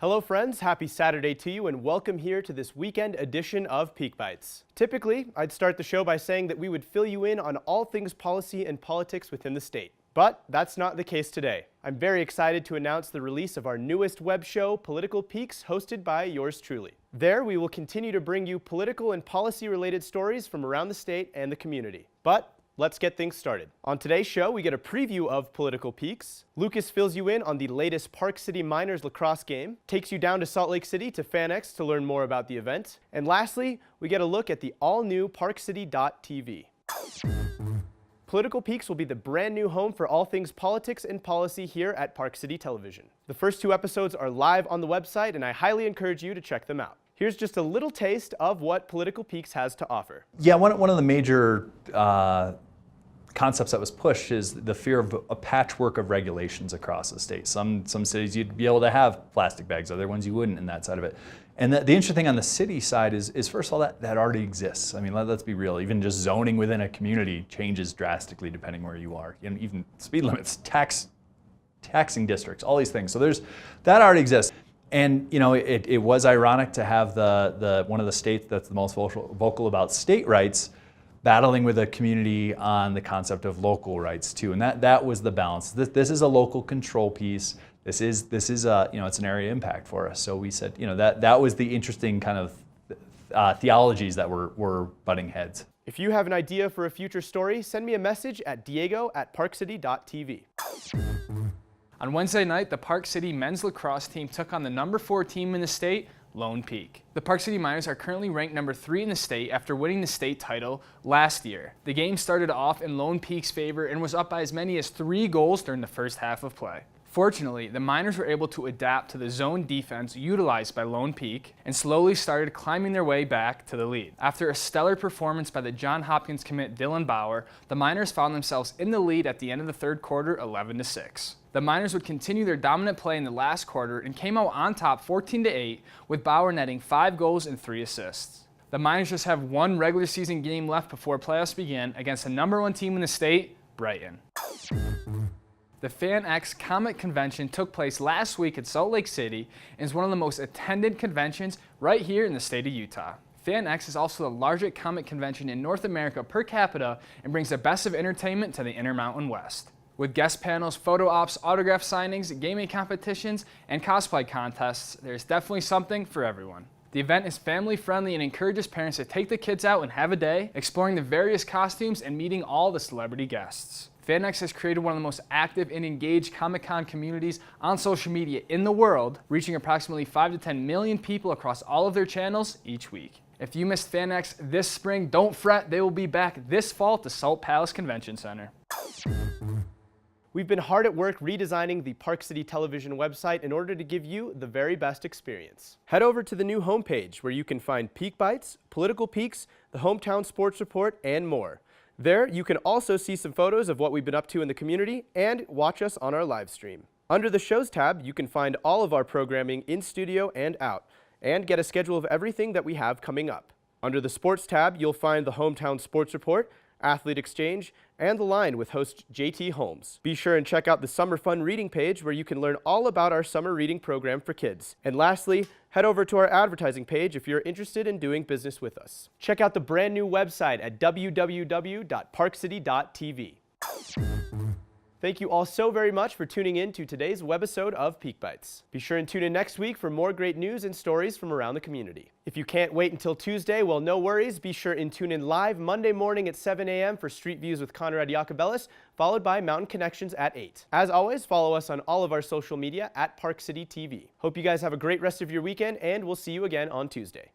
Hello friends, happy Saturday to you and welcome here to this weekend edition of Peak Bytes. Typically, I'd start the show by saying that we would fill you in on all things policy and politics within the state. But that's not the case today. I'm very excited to announce the release of our newest web show, Political Peaks, hosted by yours truly. There, we will continue to bring you political and policy-related stories from around the state and the community. But let's get things started. On today's show, we get a preview of Political Peaks. Lucas fills you in on the latest Park City Miners lacrosse game, takes you down to Salt Lake City to FanX to learn more about the event. And lastly, we get a look at the all-new ParkCity.tv. Political Peaks will be the brand new home for all things politics and policy here at Park City Television. The first two episodes are live on the website, and I highly encourage you to check them out. Here's just a little taste of what Political Peaks has to offer. Yeah, one of the major concepts that was pushed is the fear of a patchwork of regulations across the state. Some cities you'd be able to have plastic bags, other ones you wouldn't, and that side of it. And the interesting thing on the city side is first of all, that already exists. I mean, let's be real. Even just zoning within a community changes drastically depending where you are. And even speed limits, taxing districts, all these things. So that already exists. And you know, it was ironic to have one of the states that's the most vocal about state rights battling with a community on the concept of local rights too. And that was the balance. This is a local control piece. This is it's an area of impact for us. So we said, that was the interesting kind of theologies that were butting heads. If you have an idea for a future story, send me a message at diego@parkcity.tv. On Wednesday night, the Park City men's lacrosse team took on the number 4 team in the state, Lone Peak. The Park City Miners are currently ranked number 3 in the state after winning the state title last year. The game started off in Lone Peak's favor and was up by as many as 3 goals during the first half of play. Fortunately, the Miners were able to adapt to the zone defense utilized by Lone Peak and slowly started climbing their way back to the lead. After a stellar performance by the John Hopkins commit Dylan Bauer, the Miners found themselves in the lead at the end of the third quarter, 11-6. The Miners would continue their dominant play in the last quarter and came out on top 14-8, with Bauer netting 5 goals and 3 assists. The Miners just have one regular season game left before playoffs begin against the number 1 team in the state, Brighton. The FanX Comic Convention took place last week at Salt Lake City and is one of the most attended conventions right here in the state of Utah. FanX is also the largest comic convention in North America per capita and brings the best of entertainment to the Intermountain West. With guest panels, photo ops, autograph signings, gaming competitions, and cosplay contests, there's definitely something for everyone. The event is family friendly and encourages parents to take the kids out and have a day, exploring the various costumes and meeting all the celebrity guests. FanX has created one of the most active and engaged Comic-Con communities on social media in the world, reaching approximately 5 to 10 million people across all of their channels each week. If you missed FanX this spring, don't fret, they will be back this fall at the Salt Palace Convention Center. We've been hard at work redesigning the Park City Television website in order to give you the very best experience. Head over to the new homepage where you can find Peak Bytes, Political Peaks, the Hometown Sports Report, and more. There, you can also see some photos of what we've been up to in the community and watch us on our live stream. Under the Shows tab, you can find all of our programming in studio and out, and get a schedule of everything that we have coming up. Under the Sports tab, you'll find the Hometown Sports Report, Athlete Exchange, and The Line with host JT Holmes. Be sure and check out the Summer Fun Reading page where you can learn all about our summer reading program for kids. And lastly, head over to our advertising page if you're interested in doing business with us. Check out the brand new website at www.parkcity.tv. Thank you all so very much for tuning in to today's webisode of Peak Bytes. Be sure and tune in next week for more great news and stories from around the community. If you can't wait until Tuesday, well, no worries. Be sure and tune in live Monday morning at 7 a.m. for Street Views with Conrad Iacobellis, followed by Mountain Connections at 8. As always, follow us on all of our social media at Park City TV. Hope you guys have a great rest of your weekend, and we'll see you again on Tuesday.